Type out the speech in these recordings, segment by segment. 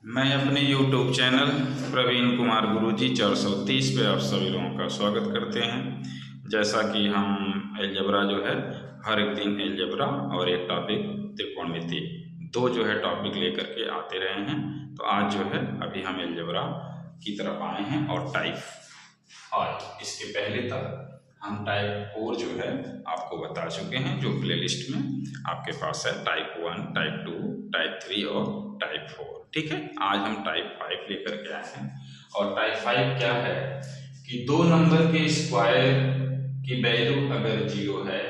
मैं अपने YouTube channel Praveen Kumar गुरुजी 430 पे आप सभी लोगों का स्वागत करते हैं। जैसा कि हम एलजेब्रा जो है हर एक दिन एलजेब्रा और एक टॉपिक त्रिकोणमिति दो जो है टॉपिक लेकर के आते रहे हैं। तो आज जो है अभी हम एलजेब्रा की तरफ आए हैं और टाइप और इसके पहले तक हम टाइप 4 जो है आपको बता चुके हैं, जो प्लेलिस्ट में आपके पास है टाइप 1, टाइप 2, टाइप 3 और टाइप 4। ठीक है, आज हम टाइप 5 लेकर के आए हैं। और टाइप 5 क्या है कि दो नंबर के स्क्वायर की वैल्यू अगर 0 है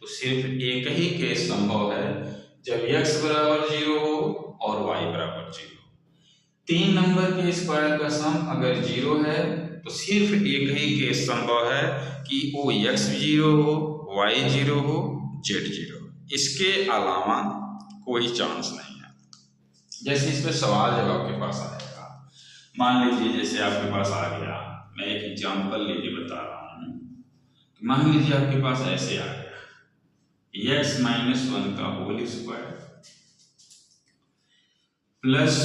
तो सिर्फ एक ही केस संभव है जब x बराबर 0 हो और y बराबर 0। तीन नंबर के स्क्वायर का सम अगर 0 है तो सिर्फ एक ही केस संभव है कि वो x 0 हो, y 0 हो, z 0 हो। इसके अलावा कोई चांस नहीं है। जैसे इस पे सवाल जब आपके पास आएगा, मान लीजिए जैसे आपके पास आ गया, मैं एक एग्जांपल लेके बता रहा हूँ। मान लीजिए आपके पास ऐसे आ गया x -1 का होल स्क्वायर प्लस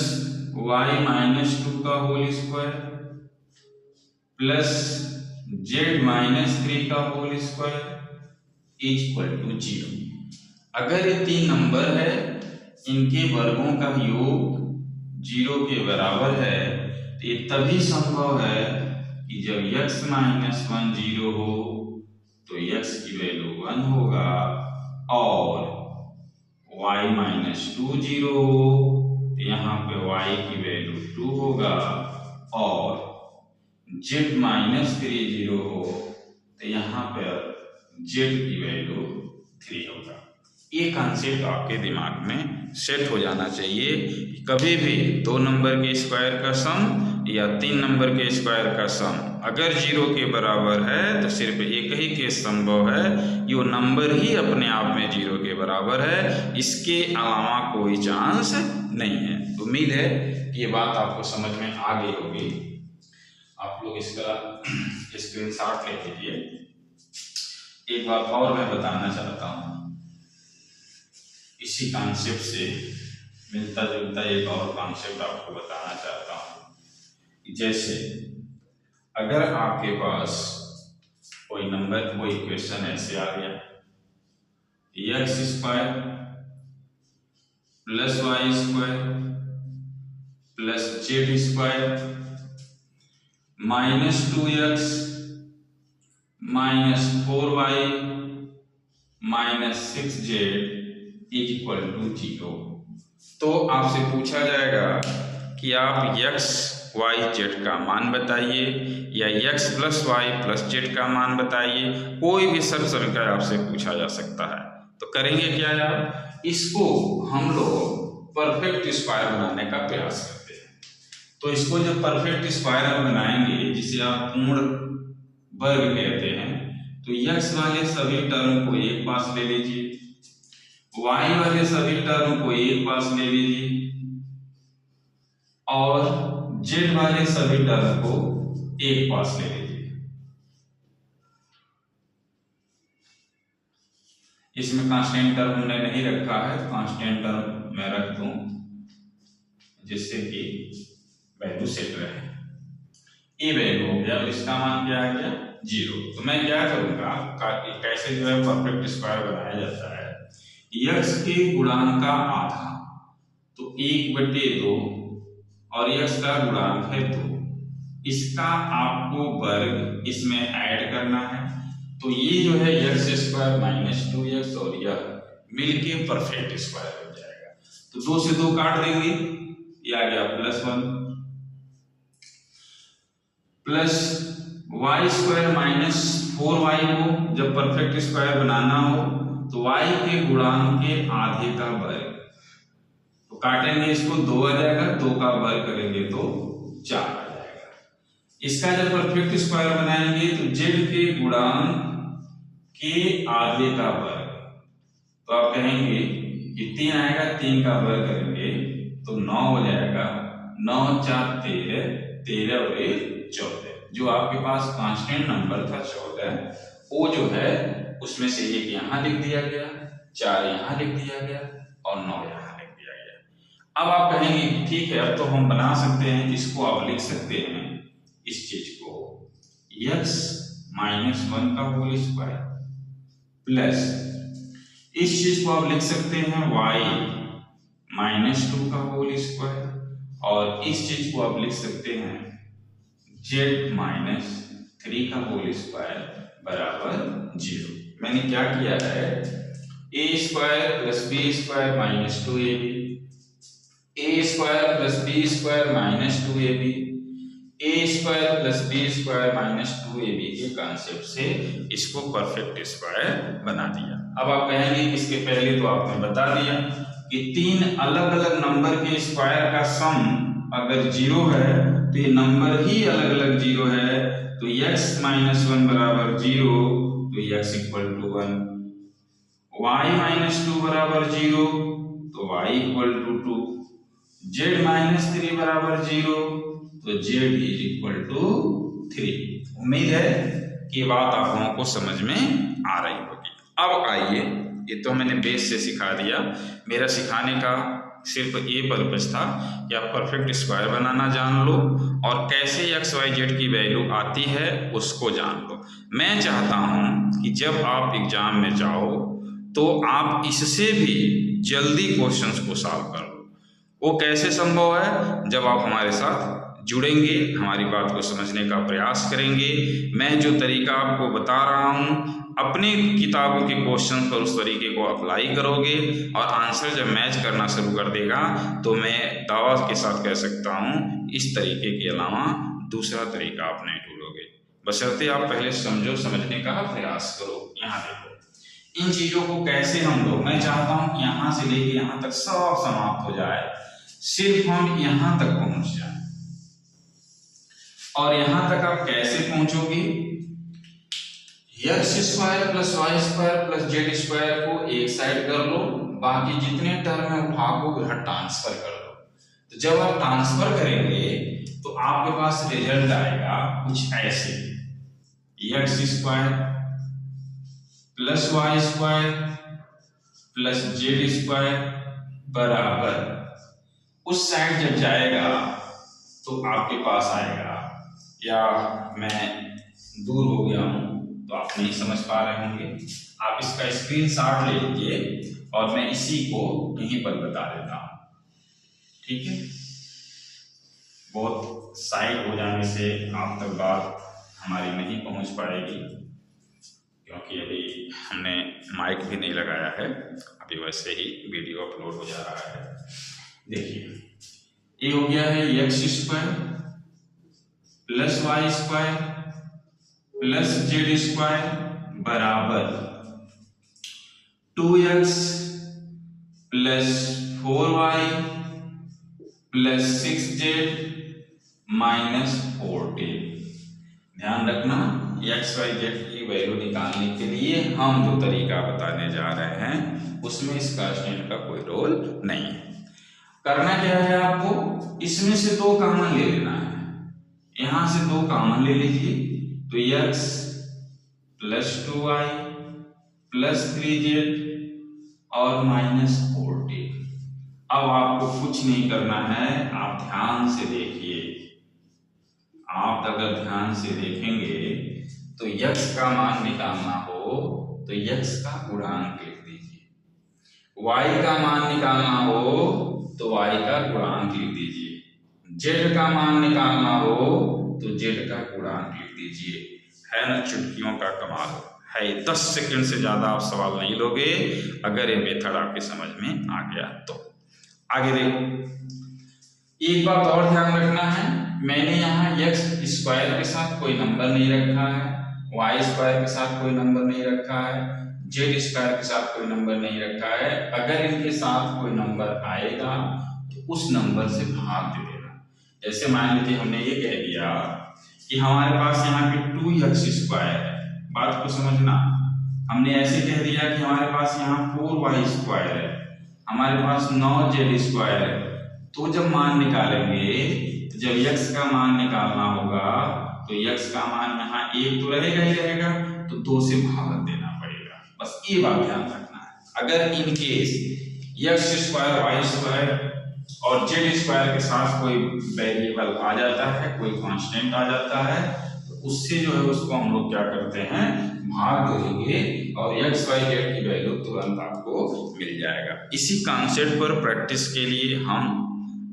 y -2 का होल स्क्वायर प्लस z -3 का होल स्क्वायर इक्वल टू 0। अगर ये तीन नंबर है, इनके वर्गों का योग 0 के बराबर है तो ये तभी संभव है कि जब x -1 0 हो तो x की वैल्यू 1 होगा और y -2 0 हो तो यहाँ पे y की वैल्यू 2 होगा और z -3 0 हो तो यहाँ पर z की वैल्यू 3 होगा। ये कॉन्सेप्ट आपके दिमाग में सेट हो जाना चाहिए। कभी भी दो नंबर के स्क्वायर का सम या तीन नंबर के स्क्वायर का सम अगर 0 के बराबर है तो सिर्फ एक ही केस संभव है, ये नंबर ही अपने आप में 0 के बराबर है, इसके अलावा कोई चांस नहीं है। उम्मीद है कि ये बात आपको समझ में आ गई होगी। आप लोग इसका स्क्रीनशॉट ले लीजिए। एक बात और मैं बताना चाहता हूँ, इसी कॉन्सेप्ट से मिलता जुलता एक और कॉन्सेप्ट आपको बताना चाहता हूँ। जैसे अगर आपके पास कोई नंबर, कोई इक्वेशन ऐसे आ गया x² plus y² plus z² -2x -4y -6z equal to 0। तो आपसे पूछा जाएगा कि आप x y z का मान बताइए या x + y + z का मान बताइए। कोई भी सब समीकरण आपसे पूछा जा सकता है। तो करेंगे क्या यार, इसको हम लोग परफेक्ट स्क्वायर बनाने का प्रयास करते हैं। तो इसको जब परफेक्ट स्क्वायर बनाएंगे, जिसे आप पूर्ण वर्ग कहते हैं, तो x वाले सभी टर्म को एक पास ले लीजिए, y वाले सभी टर्म को एक पास ले लीजिए और z वाले सभी टर्म को एक पास ले लीजिए। इसमें कांस्टेंट टर्म हमने नहीं रखा है, कांस्टेंट टर्म मैं रख दूं जिससे कि वैल्यू सेट रहे। ये वैल्यू हो गया और इसका मान क्या आ गया 0। तो मैं क्या करूंगा, कैसे जो है परफेक्ट स्क्वायर बनाया जाता है, x के गुणांक का आधा तो 1/2 और x का गुणांक है 2, इसका आपको वर्ग इसमें ऐड करना है। तो ये जो है x² -2x और यह मिलके परफेक्ट स्क्वायर हो जाएगा। तो 2 से 2 काट देंगे, ये आ गया +1 प्लस y² -4y को जब परफेक्ट स्क्वायर बनाना हो तो y के गुणांक के आधे का वर्ग, तो काटेंगे इसको 2 आ जाएगा, 2 का वर्ग करेंगे तो 4 आ जाएगा। इसका जब परफेक्ट स्क्वायर बनाएंगे तो z के गुणांक के आधे का वर्ग, तो आप कहेंगे कि 3 आएगा, 3 का वर्ग करेंगे तो 9 हो जाएगा। 9 4 13, 13 और 1 14। जो आपके पास कांस्टेंट नंबर था 14, वो जो है उसमें से 1 यहाँ लिख दिया गया, 4 यहाँ लिख दिया गया और 9 यहाँ लिख दिया गया। अब आप कहेंगे ठीक है, अब तो हम बना सकते हैं, इसको आप लिख सकते हैं इस चीज को x -1 का होल स्क्वायर प्लस इस चीज को आप लिख सकते हैं y -2 का होल स्क्वायर और इस चीज को आप लिख सकते हैं z-3 का होल स्क्वायर बराबर 0। मैंने क्या किया है, a square plus B square -2ab, a square plus B square -2ab, a square plus B square -2ab के कॉन्सेप्ट से इसको परफेक्ट स्क्वायर बना दिया। अब आप कहेंगे इसके पहले तो आपने बता दिया कि 3 अलग अलग नंबर के स्क्वायर का सम अगर 0 है तो ये नंबर ही अलग अलग 0 है, तो x -1 बराबर 0 तो x इक्वल टू 1, y -2 बराबर 0 तो y इक्वल टू 2, z-3 बराबर 0 तो z इज इक्वल टू 3। उम्मीद है कि बात आप लोगों को समझ में आ रही होगी। अब आइए, ये तो मैंने बेस से सिखा दिया, मेरा सिखाने का सिर्फ ये पर्पस था कि आप परफेक्ट स्क्वायर बनाना जान लो और कैसे एक्स वाई जेड की वैल्यू आती है उसको जान लो। मैं चाहता हूं कि जब आप एग्जाम में जाओ तो आप इससे भी जल्दी क्वेश्चंस को सॉल्व कर लो। वो कैसे संभव है, जब आप हमारे साथ जुड़ेंगे, हमारी बात को समझने का प्रयास करेंगे। मैं जो तरीका आपको बता रहा हूँ अपनी किताबों के क्वेश्चन पर उस तरीके को अप्लाई करोगे और आंसर जब मैच करना शुरू कर देगा तो मैं दावा के साथ कह सकता हूँ इस तरीके के अलावा दूसरा तरीका आप नहीं ढूंढोगे, बशर्ते आप पहले समझो, समझने का प्रयास करो। यहाँ देखो इन चीजों को कैसे हम लोग, मैं चाहता हूँ कि यहाँ से लेके यहाँ तक सब समाप्त हो जाए, सिर्फ हम यहाँ तक पहुंच जाए। और यहाँ तक आप कैसे पहुंचोगे, x square plus Y square plus Z square को एक साइड कर लो, बाकी जितने टर्म है उठा को उधर ट्रांसफर कर लो। तो जब आप ट्रांसफर करेंगे तो आपके पास रिजल्ट आएगा कुछ ऐसे, X square plus Y square plus Z square बराबर, उस साइड जब जाएगा तो आपके पास आएगा, या मैं दूर हो गया हूं तो आप नहीं समझ पा रहे होंगे, आप इसका स्क्रीनशॉट ले लीजिए और मैं इसी को यहीं पर बता देता हूं, ठीक है। बहुत साइड हो जाने से आप तक बात हमारी नहीं पहुंच पाएगी, क्योंकि अभी हमने माइक भी नहीं लगाया है, अभी वैसे ही वीडियो अपलोड हो जा रहा है। देखिए ये हो गया है X square plus Y square plus Z square बराबर 2x plus 4y plus 6z minus 4t। ध्यान रखना एक्स वाई जेड की वैल्यू निकालने के लिए हम जो तरीका बताने जा रहे हैं उसमें इस कांस्टेंट का कोई रोल नहीं है। करना क्या है, आपको इसमें से 2 कॉमन ले लेना है, यहां से 2 कॉमन ले लीजिए, तो x plus 2y plus 3z और माइनस 4t। अब आपको कुछ नहीं करना है, आप ध्यान से देखिए, आप अगर ध्यान से देखेंगे तो x का मान निकालना हो तो x का गुणांक लिख दीजिए, y का मान निकालना हो तो y का गुणांक लिख दीजिए, z का मान निकालना हो तो z का गुणांक लिख दीजिए। है ना चुटकियों का कमाल है। 10 सेकंड से ज्यादा आप सवाल नहीं लोगे अगर ये मेथड आपके समझ में आ गया तो। आगे देखो, एक बात और ध्यान रखना है, मैंने यहाँ x स्क्वायर के साथ कोई नंबर नहीं रखा है, y स्क्वायर के साथ कोई नंबर नहीं रखा है, z स्क्वायर के साथ कोई नंबर नहीं रखा है। अगर इनके साथ कोई नंबर आएगा तो उस नंबर से भाग दे देना। जैसे मान लीजिए हमने ये कह दिया कि हमारे पास यहाँ पे 2x स्क्वायर है, बात को समझना, हमने ऐसे कह दिया कि हमारे पास यहाँ 4y स्क्वायर है, हमारे पास 9z स्क्वायर है, तो जब मान निकालेंगे, जब x का मान निकालना होगा तो x का मान यहाँ 1 तो रहेगा ही रहेगा, तो 2 से भाग देना पड़ेगा। बस ये बात ध्यान रखना है। अगर in case x square y square और जेड स्क्वायर के साथ कोई वेरिएबल आ जाता है, कोई कांस्टेंट आ जाता है, तो उससे जो है उसको हम लोग क्या करते हैं, भाग देंगे और एक्स वाई जेड की वैल्यू तुरंत आपको मिल जाएगा। इसी कॉन्सेप्ट पर प्रैक्टिस के लिए हम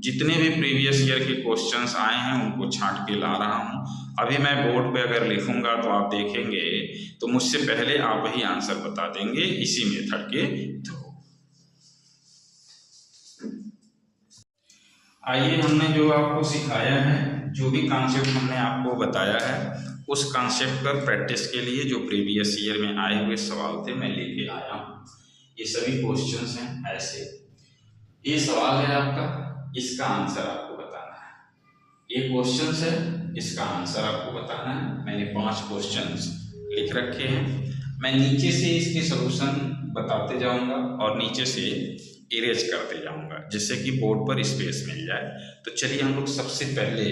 जितने भी प्रीवियस ईयर के क्वेश्चंस आए हैं उनको छांट के ला रहा हूं। अभी मैं बोर्ड पे अगर लिखूंगा तो आप देखेंगे तो मुझसे पहले आप ही आंसर बता देंगे इसी मेथड के थ्रू। आइए, हमने जो आपको सिखाया है, जो भी कॉन्सेप्ट हमने आपको बताया है, उस कॉन्सेप्ट पर प्रैक्टिस के लिए जो प्रीवियस ईयर में आए हुए सवाल थे मैं लेके आया हूँ। ये सभी क्वेश्चंस हैं ऐसे, ये सवाल है आपका, इसका आंसर आपको बताना है। ये क्वेश्चंस है, इसका आंसर आपको बताना है। मैंने 5 क्वेश्चंस लिख रखे हैं, मैं नीचे से इसके सॉल्यूशन बताते जाऊंगा और नीचे से इरेज करते जाऊंगा जिससे कि बोर्ड पर स्पेस मिल जाए। तो चलिए हम लोग सबसे पहले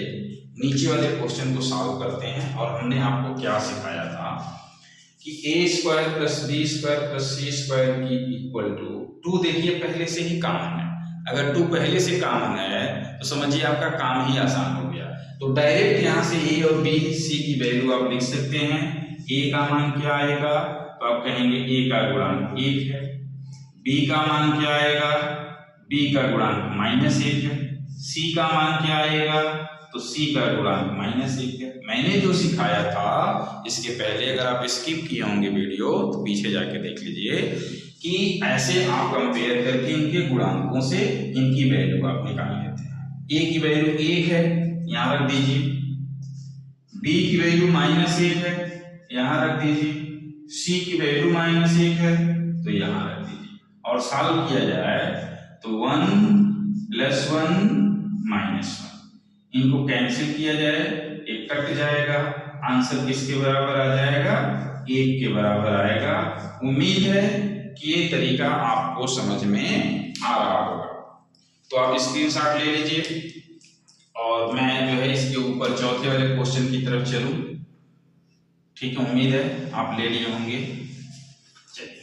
नीचे वाले क्वेश्चन को सॉल्व करते हैं। और हमने आपको क्या सिखाया था कि a square plus B square plus C square की इक्वल टू 2 देखिए पहले से ही कॉमन है। अगर 2 पहले से कॉमन है तो समझिए आपका काम ही आसान हो गया। तो डायरेक्ट यहाँ से a और b c की वैल्यू आप लिख सकते हैं। a का मान क्या आएगा, तो आप कहेंगे a का गुणांक 1 है। b का मान क्या आएगा, b का गुणांक -1 है। c का मान क्या आएगा, तो c का गुणांक -1 है। मैंने जो सिखाया था इसके पहले, अगर आप स्किप किए होंगे वीडियो तो पीछे जाके देख लीजिए कि ऐसे आप कंपेयर करके इनके गुणांकों से इनकी वैल्यू आप निकाल लेते हैं। a की वैल्यू 1 है, यहाँ रख दीजिए। b की वैल्यू -1 है, यहाँ रख दीजिए। c की वैल्यू -1 है, तो यहाँ रख दीजिए। और सॉल्व किया जाए तो 1 + 1 -1, इनको कैंसिल किया जाए, एक कट जाएगा, आंसर किसके बराबर आ जाएगा, 1 के बराबर आएगा। उम्मीद है कि ये तरीका आपको समझ में आ रहा होगा। तो आप स्क्रीनशॉट ले लीजिए और मैं जो है इसके ऊपर चौथे वाले क्वेश्चन की तरफ चलूं। ठीक है, उम्मीद है आप ले लिए होंगे। चलिए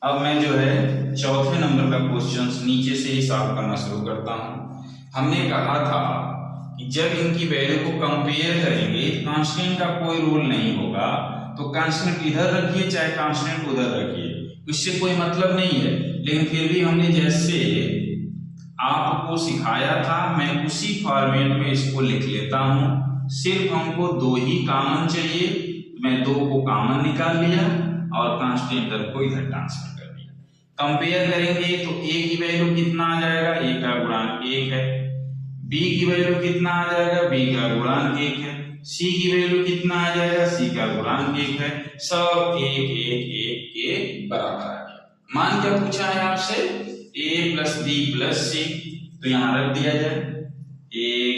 अब मैं जो है चौथे नंबर का क्वेश्चन नीचे से ही सॉल्व करना शुरू करता हूं। हमने कहा था कि जब इनकी वैल्यू को कंपेयर करेंगे, कांस्टेंट का कोई रूल नहीं होगा, तो कांस्टेंट इधर रखिए चाहे कांस्टेंट उधर रखिए, इससे कोई मतलब नहीं है। लेकिन फिर भी हमने जैसे आपको सिखाया था, मैं उसी फॉर्मेट में इसको लिख लेता हूं। सिर्फ हमको 2 ही कॉमन चाहिए, मैं 2 को कॉमन निकाल लिया और कांस्टेंट को इधर ट्रांसफर कर दिया। कंपेयर करेंगे तो a की वैल्यू कितना आ जाएगा, a का गुणांक 1 है। b की वैल्यू कितना आ जाएगा, b का गुणांक 1 है। c की वैल्यू कितना आ जाएगा, c का गुणांक 1 है। सब 1 1 1 के बराबर आ गया। मान क्या पूछा है आपसे, a + b + c, तो यहां रख दिया जाए 1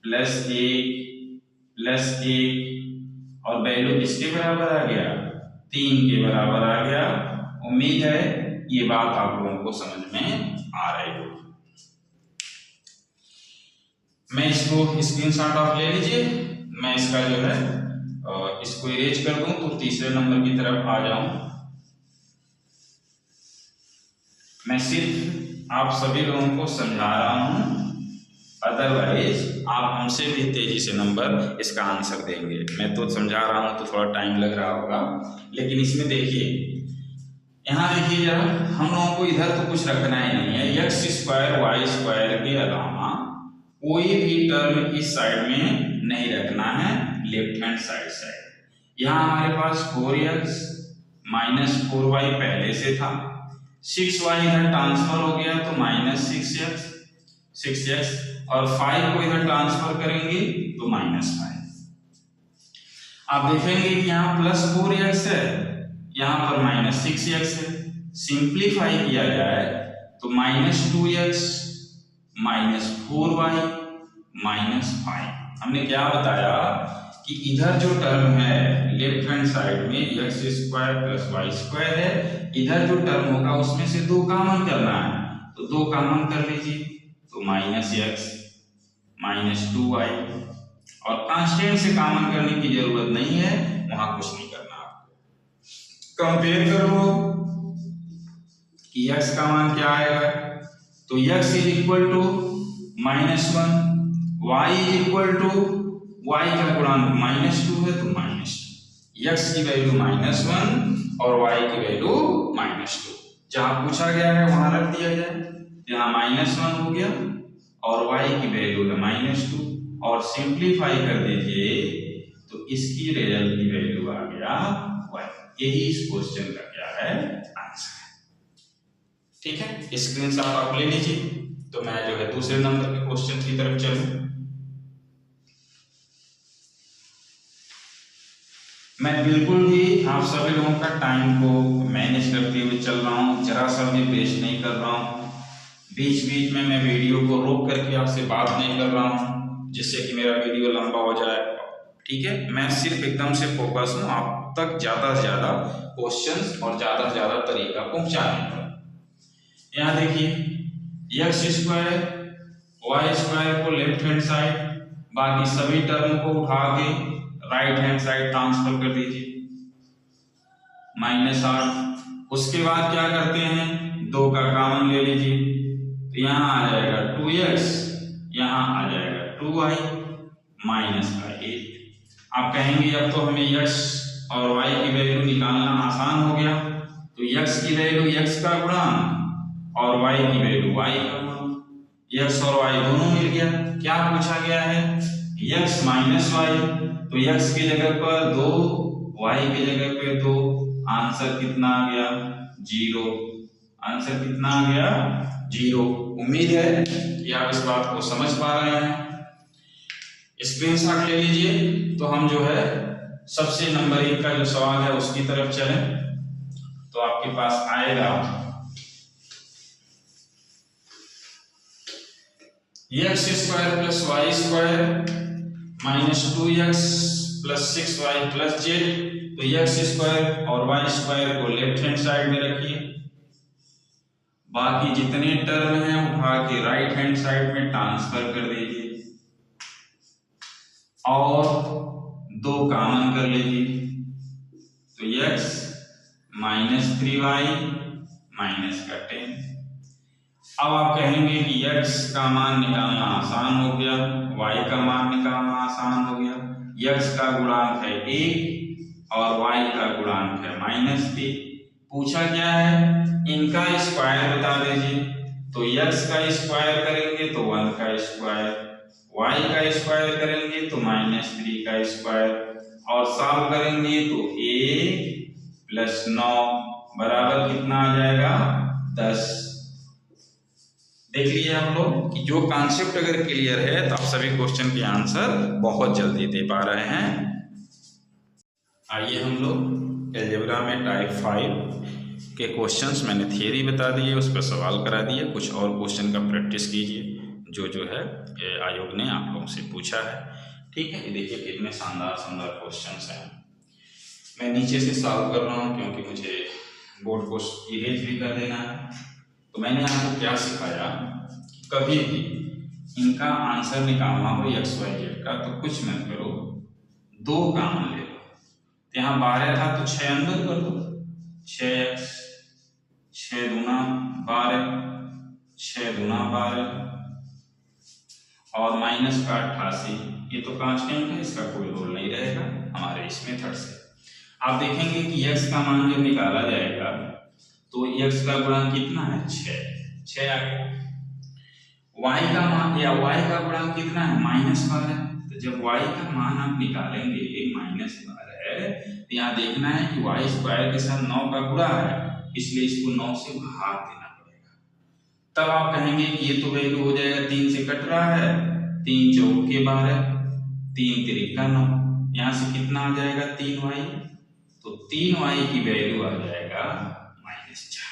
+ 1 + 1 और वैल्यू किसके बराबर आ गया, 3 के बराबर आ गया। उम्मीद है ये बात आप लोगों को समझ में आ रही होगी। मैं इसको स्क्रीनशॉट आप ले लीजिए, मैं इसका जो है इसको इरेज कर दूं तो तीसरे नंबर की तरफ आ जाऊं। मैं सिर्फ आप सभी लोगों को समझा रहा हूं, अदरवाइज आप हमसे भी तेजी से नंबर इसका आंसर देंगे। मैं तो समझा रहा हूं तो थोड़ा टाइम लग रहा होगा, लेकिन इसमें देखिए, यहाँ देखिए जरा, हम लोगों को इधर तो कुछ रखना ही नहीं है। x² y² के अलावा कोई भी टर्म इस साइड में नहीं रखना है, लेफ्ट हैंड साइड। यहाँ हमारे पास 4x - 4y पहले से था, 6y इधर ट्रांसफर हो गया तो -6x और 5 को इधर ट्रांसफर करेंगे तो -5। आप देखेंगे कि यहाँ +4x है, यहाँ पर -6x है। सिंप्लीफाई किया जाए तो -2x -4y -5। हमने क्या बताया कि इधर जो टर्म है लेफ्ट हैंड साइड में x² + y² है, इधर जो टर्म होगा उसमें से 2 कॉमन करना है, तो 2 कॉमन कर लीजिए, तो -x -2y। और कांस्टेंट से कॉमन करने की जरूरत नहीं है, वहां कुछ नहीं करना आपको। कंपेयर करो कि x का मान क्या आएगा, तो x is equal to -1, y is equal to, y का गुणांक -2 है तो -2, x की वैल्यू -1 और y की वैल्यू -2। जहां पूछा गया है वहां रख दिया जाए, यहाँ -1 हो गया और y की वैल्यू है -2 और सिंप्लीफाई कर दीजिए तो इसकी रिजल्ट की वैल्यू आ गया 1। यही इस क्वेश्चन का क्या है आंसर है। ठीक है, स्क्रीनशॉट आप ले लीजिए। तो मैं जो है दूसरे नंबर के क्वेश्चन की तरफ चलूं। मैं बिल्कुल भी आप सभी लोगों का टाइम को मैनेज करते हुए चल रहा हूँ, जरा सा भी वेस्ट नहीं कर रहा हूँ। बीच बीच में मैं वीडियो को रोक करके आपसे बात नहीं कर रहा हूँ जिससे कि मेरा वीडियो लंबा हो जाए। ठीक है, मैं सिर्फ एकदम से फोकस हूँ आप तक ज्यादा से ज्यादा क्वेश्चंस और ज्यादा से ज्यादा तरीका पहुंचाने पर। यहाँ देखिए एक्स स्क्वायर वाई स्क्वायर को लेफ्ट हैंड साइड, बाकी सभी टर्म को उठा के राइट हैंड साइड ट्रांसफर कर दीजिए -8। उसके बाद क्या करते हैं, 2 का कॉमन ले लीजिए तो यहाँ आ जाएगा 2x, यहाँ आ जाएगा 2y -8। आप कहेंगे अब तो हमें x और y की वैल्यू निकालना आसान हो गया, तो x की वैल्यू x का गुणांक और y की वैल्यू y का गुणांक, x और y दोनों मिल गया। क्या पूछा गया है, x -y, तो x की जगह पर 2, y की जगह पे 2, आंसर कितना आ गया 0। आंसर कितना आ गया 0। उम्मीद है कि आप इस बात को समझ पा रहे हैं। स्क्रीनशॉट ले लीजिए। तो हम जो है सबसे नंबर 1 का जो सवाल है उसकी तरफ चलें तो आपके पास आएगा x square plus Y square -2x plus 6y plus z। तो x स्क्वायर और y स्क्वायर को लेफ्ट हैंड साइड में रखिए, बाकी जितने टर्म हैं उठा के राइट हैंड साइड में ट्रांसफर कर दीजिए और 2 कॉमन कर लीजिए तो x -3y -10। अब आप कहेंगे कि x का मान निकालना आसान हो गया, y का मान निकालना आसान हो गया। x का गुणांक है 1 और y का गुणांक है -3। पूछा क्या है, इनका स्क्वायर बता दीजिए। तो x का स्क्वायर करेंगे तो 1 का स्क्वायर, y का स्क्वायर करेंगे तो -3 का स्क्वायर और सॉल्व करेंगे तो 1 + 9 बराबर कितना आ जाएगा 10। देख लीजिए आप लोग कि जो कॉन्सेप्ट अगर क्लियर है तो आप सभी क्वेश्चन के आंसर बहुत जल्दी दे पा रहे हैं। आइए हम लोग अलजेब्रा में टाइप 5 के क्वेश्चंस मैंने थियरी बता दिए, उस पर सवाल करा दिए। कुछ और क्वेश्चन का प्रैक्टिस कीजिए जो है आयोग ने आप लोगों से पूछा है। ठीक है, ये देखिए कितने शानदार शानदार क्वेश्चंस हैं। मैं नीचे से सॉल्व कर रहा हूँ क्योंकि मुझे बोर्ड को इरेज भी कर देना है। तो मैंने आपको क्या सिखाया कि कभी भी इनका आंसर निकालना हो x y z का तो कुछ मत करो, 2 कॉमन ले लो। यहाँ 12 था तो 6 अंदर कर दो, 6x 6 दूना 12, 6 दूना 12 और माइनस का 88। ये तो कांस्टेंट है, इसका कोई रोल नहीं रहेगा हमारे इस मेथड से। आप देखेंगे कि x का मान जब निकाला जाएगा तो x का गुणांक कितना है 6 आ गया। y का मान या y का गुणांक कितना है -12। तो जब y का मान आप निकालेंगे -12 तो यहाँ देखना है कि y स्क्वायर के साथ 9 का गुणा है, इसलिए इसको 9 से भाग देना पड़ेगा। तब आप कहेंगे कि ये तो वैल्यू हो जाएगा 3 से कट रहा है, 3 चौक के 12, 3 तिरिका 9, यहाँ से कितना आ जाएगा 3y। तो 3y की वैल्यू आ जाएगा -4।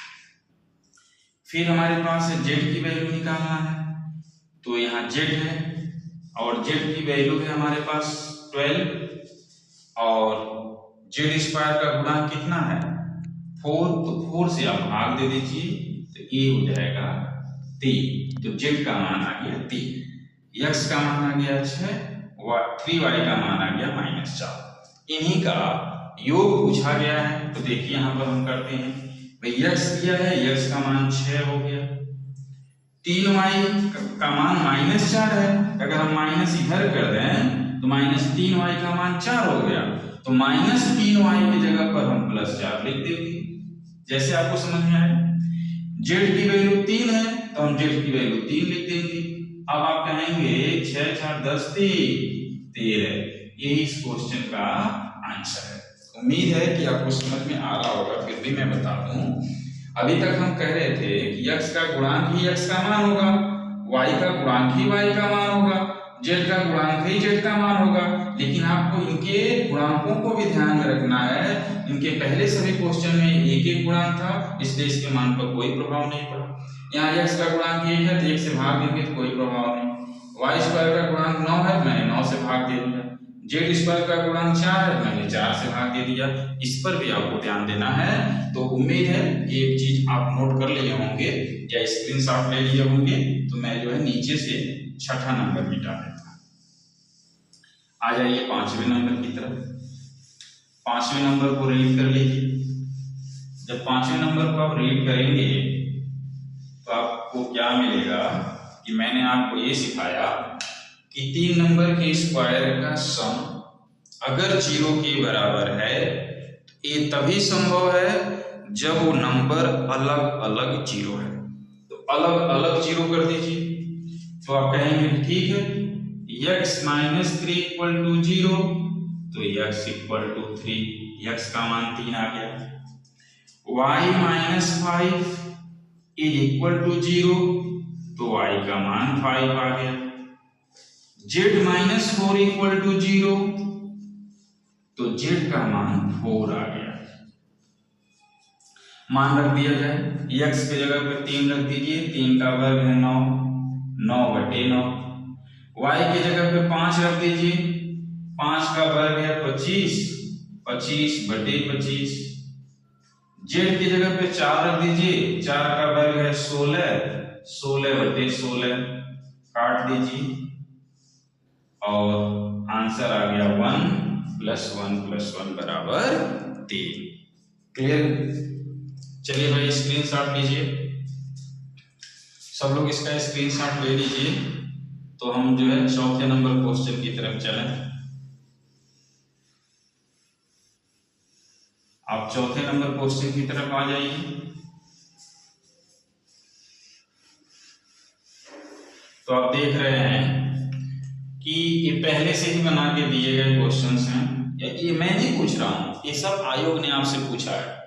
फिर हमारे पास z की वैल्यू निकालना है, तो यहाँ z है और z की वैल्यू है हमारे पास 12 और z स्क्वायर का गुणांक कितना है 4। तो 4 से आप भाग दे दीजिए तो ये हो जाएगा 3। तो z का मान आ गया 3, x का मान आ गया 6, 3y का मान आ गया -4। इन्हीं का योग पूछा गया है। तो देखिए यहाँ पर हम करते हैं, भाई x दिया है, x का मान 6 हो गया, 3y का मान -4 है। अगर हम माइनस इधर कर दें तो -3y का मान 4 हो गया, तो -3y की जगह पर हम +4 लिख देंगे, जैसे आपको समझ में आए। z की वैल्यू 3 है तो हम z की वैल्यू 3 लिख देंगे। अब आप कहेंगे 6 4 10 13, यही इस क्वेश्चन का आंसर है। उम्मीद है कि आपको समझ में आ रहा होगा, फिर भी मैं बता दूं। अभी तक हम कह रहे थे कि x का गुणांक ही x का मान होगा, y का गुणांक ही y का मान होगा, z का गुणांक ही z का मान होगा, लेकिन आपको इनके गुणांकों को भी ध्यान में रखना है। इनके पहले सभी क्वेश्चन में एक एक गुणांक था, इसलिए इसके मान पर कोई प्रभाव नहीं पड़ा। यहाँ x का गुणांक 1 है तो 1 से भाग देंगे तो कोई प्रभाव नहीं। y स्क्वायर का गुणांक 9 है, मैंने 9 से भाग दे दिया। z स्क्वायर का गुणांक 4 है, मैंने 4 से भाग दे दिया। इस पर भी आपको ध्यान देना है। तो उम्मीद है कि एक चीज आप नोट कर लिए होंगे या स्क्रीनशॉट ले लिए होंगे, तो मैं जो है नीचे से 6ठा नंबर मिटा देता हूं। आ जाइए 5वें नंबर की तरफ। 5वें नंबर को रीड कर लीजिए। जब 5वें नंबर को आप रीड करेंगे तो आपको क्या मिलेगा कि मैंने आपको ये सिखाया कि 3 नंबर के स्क्वायर का सम अगर 0 के बराबर है तो ये तभी संभव है जब वो नंबर अलग अलग 0 है। तो अलग अलग 0 कर दीजिए तो आप कहेंगे ठीक है, x - 3 = 0 तो x = 3, x का मान 3 आ गया। y - 5 = 0 तो y का मान 5 आ गया। z - 4 = 0 तो z का मान 4 आ गया। मान रख दिया जाए, x की जगह पे 3 रख दीजिए, 3 का वर्ग है 9, 9/9। y की जगह पे 5 रख दीजिए, 5 का वर्ग है 25, 25/25। z की जगह पे 4 रख दीजिए, 4 का वर्ग है 16, 16/16। काट दीजिए और आंसर आ गया 1 + 1 + 1 = 3। क्लियर? चलिए भाई स्क्रीनशॉट लीजिए, सब लोग इसका स्क्रीनशॉट ले लीजिए, तो हम जो है चौथे नंबर क्वेश्चन की तरफ चलें। आप चौथे नंबर क्वेश्चन की तरफ आ जाइए। तो आप देख रहे हैं कि ये पहले से ही बना के दिए गए क्वेश्चंस हैं, ये मैं नहीं पूछ रहा हूं, ये सब आयोग ने आपसे पूछा है।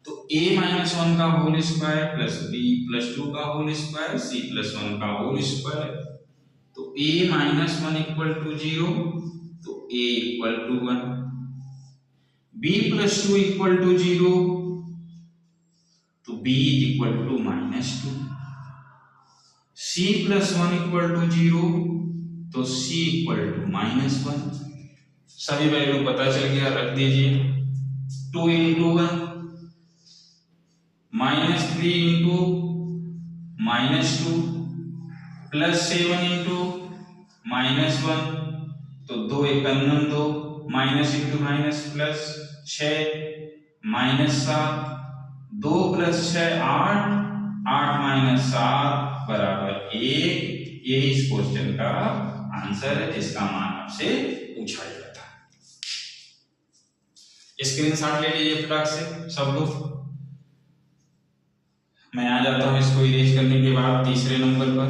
तो a - 1 का होल स्क्वायर प्लस b + 2 का होल स्क्वायर c + 1 का होल स्क्वायर। तो a - 1 = 0 तो a = 1, b + 2 = 0 तो b = -2, c + 1 = 0 तो c = -1। सभी वैल्यू पता चल गया, रख दीजिए। 2 × 1 -3 × -2 + 7 × -1 तो 2 × 1 2, माइनस × माइनस प्लस 6 -7, 2 + 6 8, 8 - 7 = 1। यही इस क्वेश्चन का आंसर है, जिसका मान आपसे पूछा गया था। स्क्रीनशॉट ले लीजिए फटाक से सब लोग। मैं आ जाता हूं इसको इरेज करने के बाद तीसरे नंबर पर।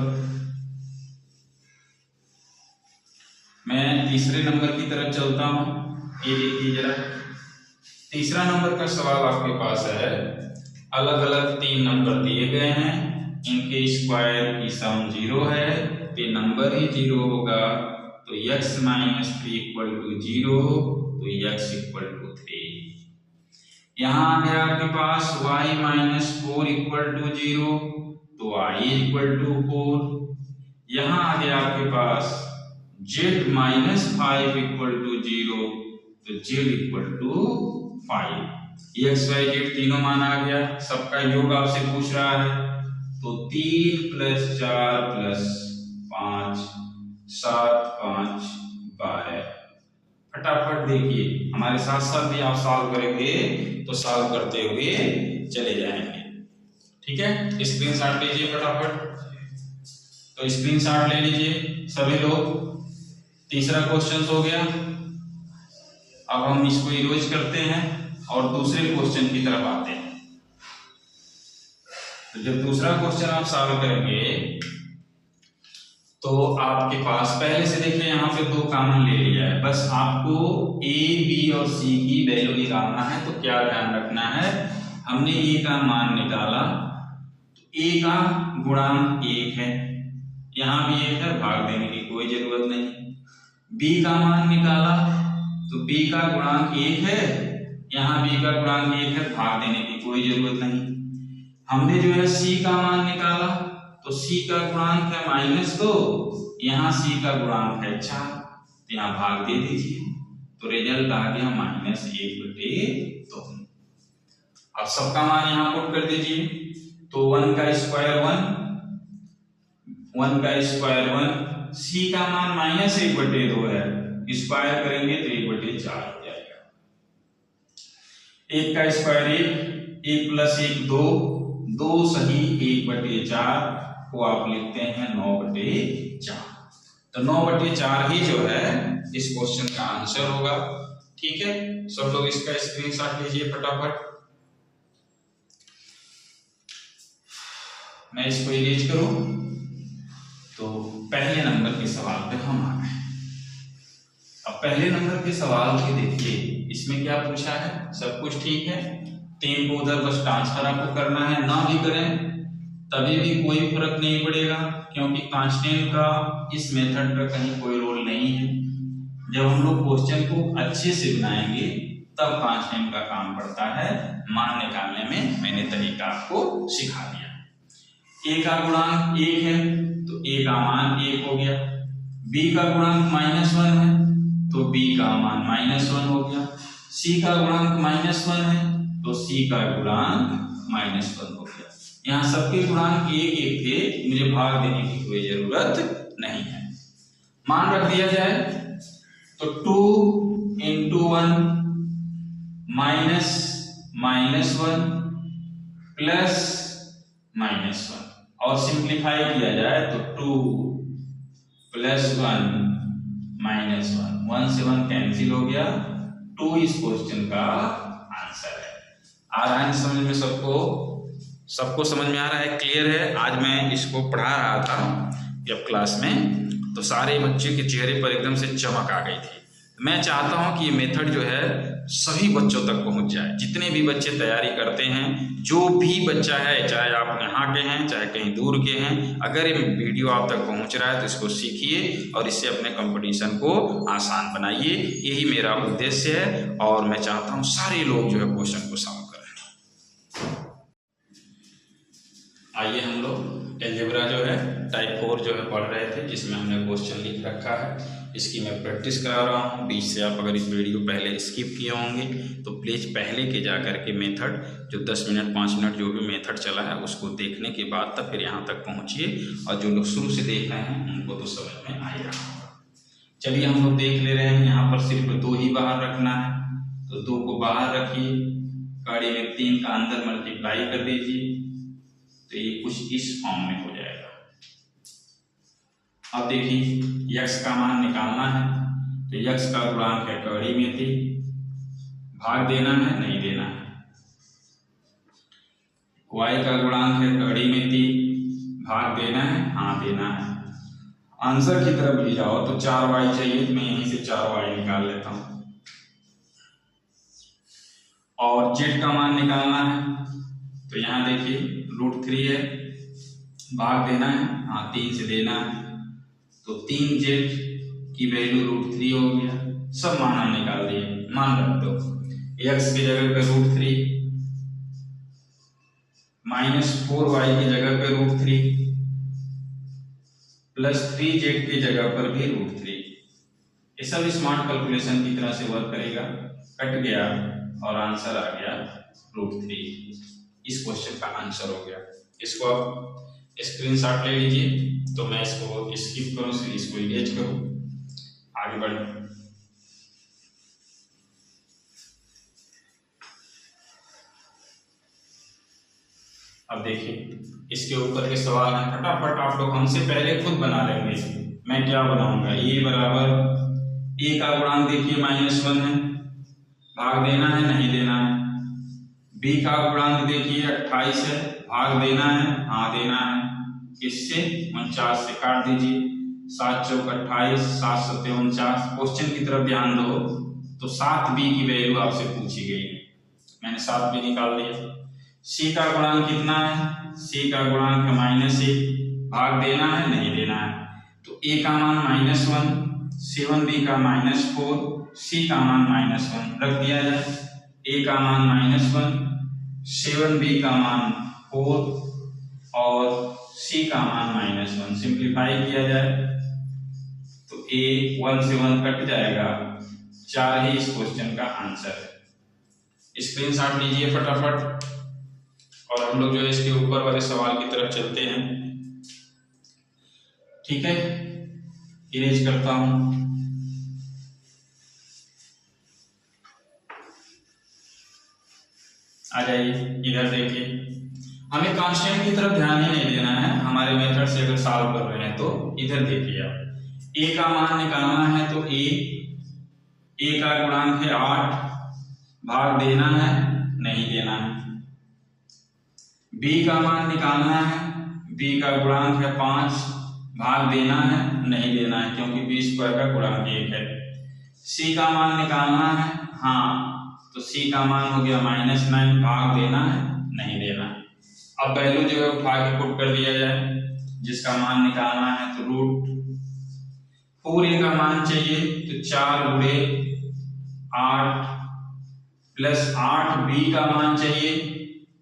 मैं तीसरे नंबर की तरफ चलता हूं। ये देखिए जरा, तीसरा नंबर का सवाल आपके पास है। अलग अलग 3 नंबर दिए गए हैं, इनके स्क्वायर की सम 0 है, तो नंबर ही 0 होगा। तो x - 3 = 0 तो x = 3। यहाँ आ गया आपके पास y - 4 = 0 तो y = 4। यहाँ आ गया आपके पास z - 5 = 0 तो z = 5। x y z तीनों मान आ गया, सबका योग आपसे पूछ रहा है। तो 3 + 4 + 5 7 5 12। फटाफट देखिए, हमारे साथ साथ भी आप सॉल्व करेंगे तो सॉल्व करते हुए चले जाएंगे। ठीक है, स्क्रीनशॉट लीजिए फटाफट। तो स्क्रीनशॉट ले लीजिए सभी लोग। तीसरा क्वेश्चन हो गया। अब हम इसको इरेज करते हैं और दूसरे क्वेश्चन की तरफ आते हैं। तो जब दूसरा क्वेश्चन आप सॉल्व करेंगे तो आपके पास पहले से देखिए यहाँ पे दो कॉमन ले लिया है, बस आपको ए बी और सी की वैल्यू निकालना है। तो क्या ध्यान रखना है, हमने ए का मान निकाला तो ए का गुणांक 1 है, यहाँ भी 1 है, भाग देने की कोई जरूरत नहीं। बी का मान निकाला तो बी का गुणांक 1 है, यहाँ बी का गुणांक 1 है, भाग देने की कोई जरूरत नहीं। हमने जो है सी का मान निकाला तो सी का गुणांक है -2, यहाँ सी का गुणांक है 4, तो यहाँ भाग दे दीजिए। तो रिजल्ट आ गया -1/2। अब सबका मान यहाँ पुट कर दीजिए। तो 1 का स्क्वायर 1 का स्क्वायर 1, सी का मान -1/2 है, स्क्वायर करेंगे तो 1/4 हो जाएगा। 1 का स्क्वायर 1 + 1 2 सही 1/4 को आप लिखते हैं 9/4। तो 9/4 ही जो है इस क्वेश्चन का आंसर होगा। ठीक है, सब लोग इसका स्क्रीनशॉट लीजिए फटाफट। मैं इसको इरेज करूं तो पहले नंबर के सवाल पे हम आ गए। अब पहले नंबर के सवाल के देखिए, इसमें क्या पूछा है, सब कुछ ठीक है। 3 को उधर बस ट्रांसफर आपको करना है, ना भी करें तभी भी कोई फर्क नहीं पड़ेगा, क्योंकि कांस्टेंट का इस मेथड का कहीं कोई रोल नहीं है। जब हम लोग क्वेश्चन को अच्छे से बनाएंगे तब कांस्टेंट का काम पड़ता है। मान निकालने में मैंने तरीका आपको सिखा दिया। ए का गुणांक 1 है तो ए का मान 1 हो गया। बी का गुणांक -1 है तो बी का मान -1 हो गया। सी का गुणांक -1 है तो सी का गुणांक -1 हो गया। यहाँ सबके गुणांक 1 थे, मुझे भाग देने की कोई जरूरत नहीं है। मान रख दिया जाए तो 2 × 1 -1 +-1 और सिंप्लीफाई किया जाए तो 2 + 1 -1, 1 से 1 कैंसिल हो गया। 2 इस क्वेश्चन का आंसर है। आ रहा है समझ में सबको समझ में आ रहा है, क्लियर है। आज मैं इसको पढ़ा रहा था जब क्लास में तो सारे बच्चे के चेहरे पर एकदम से चमक आ गई थी। मैं चाहता हूं कि ये मेथड जो है सभी बच्चों तक पहुंच जाए। जितने भी बच्चे तैयारी करते हैं, जो भी बच्चा है, चाहे आप यहाँ के हैं चाहे कहीं दूर के हैं, अगर ये वीडियो आप तक पहुंच रहा है तो इसको सीखिए और इससे अपने कंपटीशन को आसान बनाइए। यही मेरा उद्देश्य है और मैं चाहता हूँ सारे लोग जो है क्वेश्चन को सॉल्व करें। आइए हम लोग अलजेब्रा जो है टाइप 4 जो है पढ़ रहे थे, जिसमें हमने क्वेश्चन लिख रखा है। इसकी मैं प्रैक्टिस करा रहा हूँ। बीच से आप अगर इस वीडियो पहले स्किप किए होंगे तो प्लीज़ पहले के जा कर के मेथड जो 10 मिनट 5 मिनट जो भी मेथड चला है उसको देखने के बाद तब फिर यहाँ तक पहुँचिए। और जो लोग शुरू से देख रहे हैं उनको तो समझ में आ ही रहा होगा। चलिए हम लोग देख ले रहे हैं। यहाँ पर सिर्फ 2 ही बाहर रखना है, तो 2 को बाहर रखिए, कड़ी में 3 का अंदर मल्टीप्लाई कर दीजिए तो ये कुछ इस फॉर्म में हो जाएगा। अब देखिए x का मान निकालना है तो x का गुणांक है कड़ी में 3, भाग देना है नहीं देना है। y का गुणांक है कड़ी में 3, भाग देना है हाँ देना है। आंसर की तरफ भी जाओ तो 4y चाहिए, तो मैं यहीं से 4y निकाल लेता हूं। और z का मान निकालना है तो यहाँ देखिए √3 है, भाग देना है हाँ 3 से देना है, तो 3z की वैल्यू √3 हो गया। सब मान हम निकाल दिए। मान रख दो x की जगह पे √3, -4y की जगह पे √3, +3z की जगह पर भी √3। ये सब स्मार्ट कैलकुलेशन की तरह से वर्क करेगा। कट गया और आंसर आ गया √3। इस क्वेश्चन का आंसर हो गया। इसको आप स्क्रीनशॉट ले लीजिए। तो मैं इसको स्किप करूं, इसको इरेज करूं, आगे बढ़ें। अब देखिए इसके ऊपर के सवाल हैं, फटाफट आप लोग हमसे पहले खुद बना लेंगे। मैं क्या बनाऊंगा, ए बराबर ए का गुणांक देखिए -1 है, भाग देना है नहीं देना है। बी का गुणांक देखिए 28 है, भाग देना है हाँ देना है। किससे, 49 से काट दीजिए, 7 चौक 28, 7 सत्ते 49। क्वेश्चन की तरफ ध्यान दो तो 7b की वैल्यू आपसे पूछी गई है, मैंने 7b निकाल दिया। सी का गुणांक कितना है, सी का गुणांक है -1, भाग देना है नहीं देना है। तो ए का मान -1, 7b का -4, सी का मान -1 रख दिया जाए। ए का मान -1, 7b का मान 4 और सी का मान -1, सिंप्लीफाई किया जाए तो ए 1 से 1 कट जाएगा, 4 ही इस क्वेश्चन का आंसर है। स्क्रीनशॉट लीजिए फटाफट और हम लोग जो है इसके ऊपर वाले सवाल की तरफ चलते हैं। ठीक है, इरेज करता हूं। आ जाइए इधर देखिए, हमें कांस्टेंट की तरफ ध्यान ही नहीं देना है, हमारे मेथड से अगर सॉल्व कर रहे हैं तो इधर देखिए आप, ए का मान निकालना है तो ए का गुणांक है 8, भाग देना है नहीं देना है। बी का मान निकालना है, बी का गुणांक है 5, भाग देना है नहीं देना है क्योंकि बी स्क्वायर का गुणांक 1 है। सी का मान निकालना है हाँ, तो सी का मान हो गया -9, भाग देना है नहीं देना है। अब वैल्यू जो है उठा के पुट कर दिया जाए, जिसका मान निकालना है तो √4a का मान चाहिए तो 4 × 8 प्लस 8b का मान चाहिए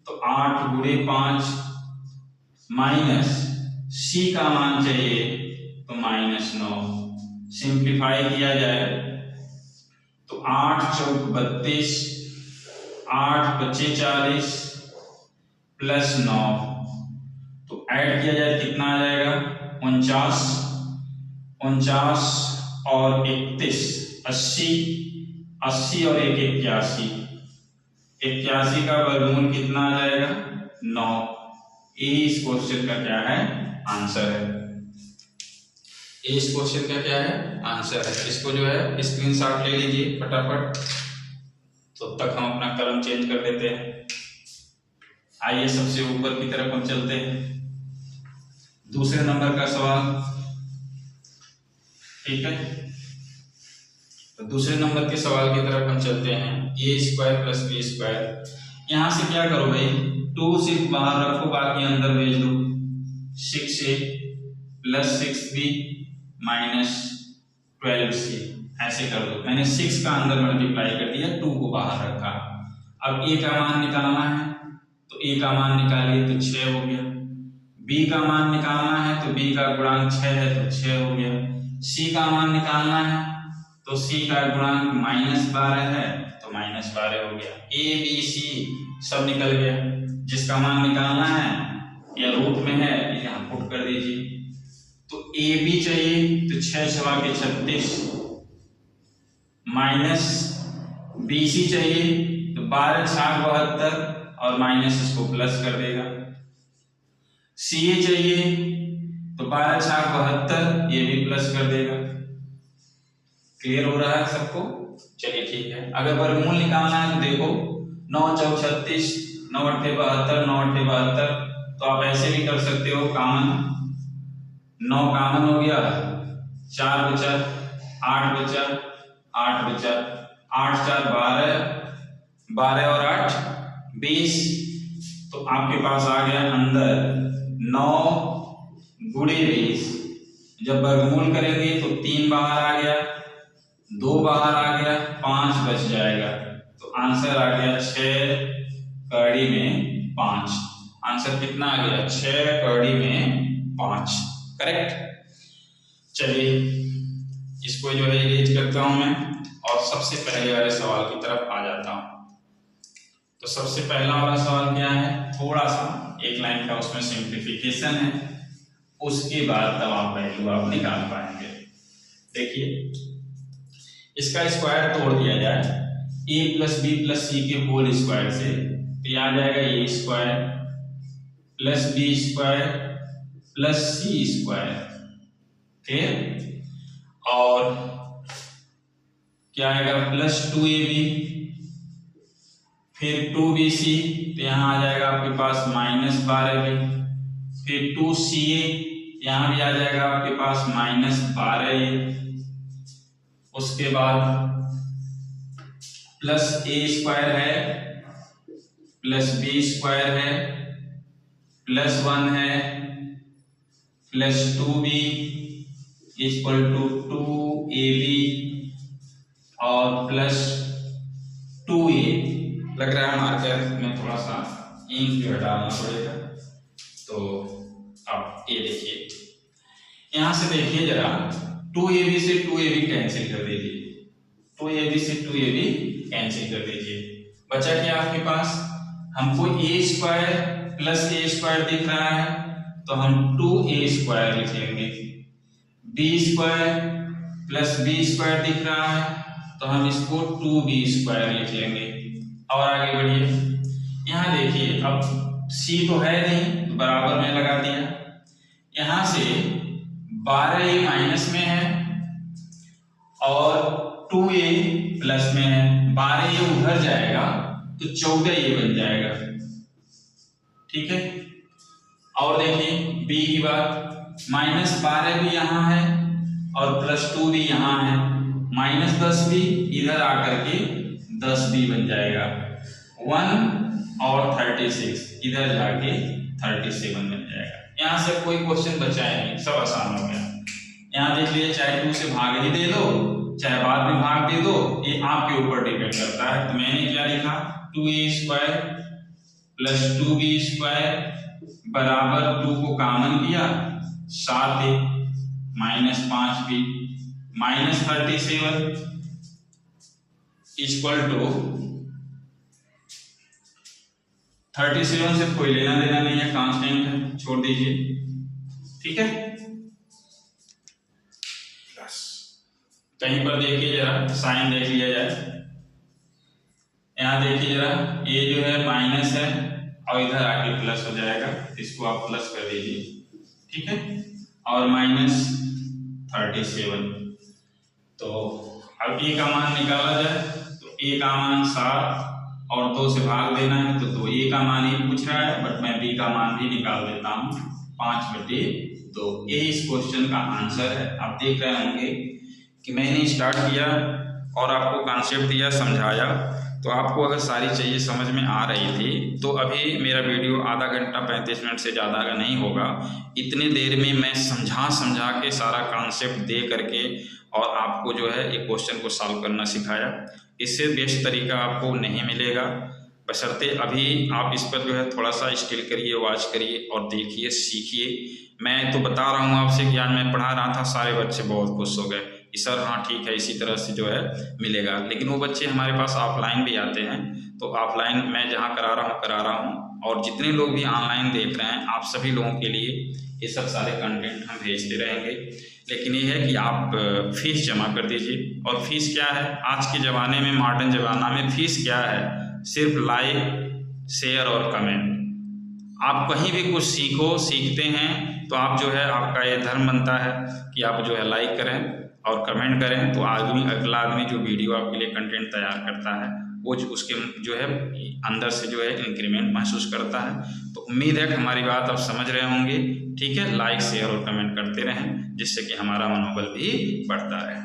तो 8 × 5 माइनस सी का मान चाहिए तो -9। सिंप्लीफाई किया जाए तो 8 चौक 32, 8 बचे 40 प्लस 9, तो ऐड किया जाए कितना आ जाएगा 49 और 31 80 और 1 81, 81 का वर्गमूल कितना आ जाएगा 9। ए इस क्वेश्चन का क्या है आंसर है, ए इस क्वेश्चन का क्या है आंसर है। इसको जो है स्क्रीनशॉट ले लीजिए फटाफट, तो तक हम अपना कलम चेंज कर देते हैं। आइए सबसे ऊपर की तरफ हम चलते हैं, दूसरे नंबर का सवाल। ठीक है, तो दूसरे नंबर के सवाल की तरफ हम चलते हैं। a² + b², यहां से क्या करो भाई, 2 सिर्फ बाहर रखो, बाकी अंदर भेज दो। 6a + 6b - 12c, ऐसे कर दो। मैंने 6 का अंदर मल्टीप्लाई कर दिया, 2 को बाहर रखा। अब a का मान निकालना है तो a का मान निकालिए तो 6 हो गया। b का मान निकालना है तो b का गुणांक 6 है तो 6 हो गया। c का मान निकालना है तो c का गुणांक -12 है तो -12 हो गया। a b c सब निकल गया, जिसका मान निकालना है या रूट में है यहाँ पुट कर दीजिए। तो ए बी चाहिए तो 6 × 6 = 36 माइनस बी सी चाहिए तो 12 × 6 = 72 और माइनस इसको प्लस कर देगा। सी ए चाहिए तो 12 × 6 = 72, ये भी प्लस कर देगा। क्लियर हो रहा है सबको? चलिए ठीक है। अगर वर्गमूल निकालना है तो देखो 9 × 4 = 36, 9 × 8 = 72, 9 × 8 = 72, तो आप ऐसे भी कर सकते हो, कॉमन 9 कॉमन हो गया, 4 बचा, 8 बचा, 8 बचा, 8 × 4 = 12, 12 और 8 = 20, तो आपके पास आ गया अंदर 9 × 20। जब वर्गमूल करेंगे तो 3 बाहर आ गया, 2 बाहर आ गया, 5 बच जाएगा, तो आंसर आ गया 6 कड़ी में 5। आंसर कितना आ गया 6 कड़ी में 5, करेक्ट। चलिए इसको जो है इरेज करता हूं मैं और सबसे पहले वाले सवाल की तरफ आ जाता हूं। तो सबसे पहला वाला सवाल क्या है, थोड़ा सा एक लाइन का उसमें सिंप्लीफिकेशन है, उसके बाद तब आप वैल्यू आप निकाल पाएंगे। देखिए इसका स्क्वायर तोड़ दिया जाए a + b + c के होल स्क्वायर से, तो आ जाएगा a² plus B square plus C square, ठीक। और क्या आएगा, प्लस 2ab, फिर 2bc, तो यहाँ आ जाएगा आपके पास माइनस 12b, फिर 2ca, यहाँ भी आ जाएगा आपके पास माइनस 12a। उसके बाद प्लस a स्क्वायर है, प्लस b स्क्वायर है, प्लस 1 है, plus 2b equal to 2ab और प्लस 2a। लग रहा है मार्कर में थोड़ा सा इंक जो हटाना पड़ेगा। तो अब ये देखिए, यहां से देखिए जरा, 2ab से 2ab कैंसिल कर दीजिए, 2ab से 2ab कैंसिल कर दीजिए। बचा क्या आपके पास, हमको a square plus a square दिख रहा है तो हम 2a स्क्वायर लिख लेंगे, b square plus b square दिख रहा है तो हम इसको 2b स्क्वायर लिख लेंगे। और आगे बढ़िए, यहाँ देखिए, अब c तो है नहीं तो बराबर में लगा दिया, यहां से 12a माइनस में है और 2a प्लस में है, 12a उधर जाएगा तो 14a बन जाएगा, ठीक है। और देखिए b की बात, माइनस 12 भी यहाँ है और प्लस 2 भी यहाँ है, माइनस 10 भी इधर आकर के 10 भी बन जाएगा, 1 और 36 इधर जाके 37 बन जाएगा। यहाँ से कोई क्वेश्चन बचा है नहीं, सब आसान हो गया। यहाँ देख लीजिए, चाहे 2 से भाग ही दे दो चाहे बाद में भाग दे दो, ये आपके ऊपर डिपेंड करता है। तो मैंने क्या लिखा, 2a square plus 2b square बराबर 2 को कॉमन किया 7a minus 5b minus 37 equal to 37 से कोई लेना देना नहीं है, कांस्टेंट है, छोड़ दीजिए, ठीक है। कहीं पर देखिए जरा, साइन देख लिया जाए, यहाँ देखिए जरा, ये जो है माइनस है और इधर आके प्लस हो जाएगा, इसको आप प्लस कर दीजिए, ठीक है। और माइनस 37, तो अब a का मान निकाला जाए तो a का मान 7 और 2 से भाग देना है तो 2a का मान ही पूछ रहा है, बट मैं b का मान भी निकाल देता हूँ, 5/2। ये इस क्वेश्चन का आंसर है। आप देख रहे होंगे कि मैंने स्टार्ट किया और आपको कॉन्सेप्ट दिया, समझाया, तो आपको अगर सारी चीज़ें समझ में आ रही थी तो अभी मेरा वीडियो आधा घंटा 35 मिनट से ज़्यादा का नहीं होगा। इतने देर में मैं समझा के सारा कॉन्सेप्ट दे करके और आपको जो है एक क्वेश्चन को सॉल्व करना सिखाया। इससे बेस्ट तरीका आपको नहीं मिलेगा, बशर्ते अभी आप इस पर जो है थोड़ा सा स्किल करिए, वॉच करिए और देखिए, सीखिए। मैं तो बता रहा हूँ आपसे कि आज मैं पढ़ा रहा था, सारे बच्चे बहुत खुश हो गए कि सर हाँ ठीक है, इसी तरह से जो है मिलेगा। लेकिन वो बच्चे हमारे पास ऑफलाइन भी आते हैं, तो ऑफलाइन मैं जहाँ करा रहा हूँ और जितने लोग भी ऑनलाइन देख रहे हैं, आप सभी लोगों के लिए ये सब सारे कंटेंट हम भेजते रहेंगे। लेकिन ये है कि आप फीस जमा कर दीजिए। और फीस क्या है, आज के ज़माने में, मॉडर्न ज़माना में फीस क्या है, सिर्फ लाइक, शेयर और कमेंट। आप कहीं भी कुछ सीखते हैं तो आप जो है, आपका ये धर्म बनता है कि आप जो है लाइक करें और कमेंट करें, तो अगला आदमी जो वीडियो आपके लिए कंटेंट तैयार करता है वो उसके जो है अंदर से जो है इंक्रीमेंट महसूस करता है। तो उम्मीद है कि हमारी बात आप समझ रहे होंगे, ठीक है। लाइक, शेयर और कमेंट करते रहें, जिससे कि हमारा मनोबल भी बढ़ता रहे।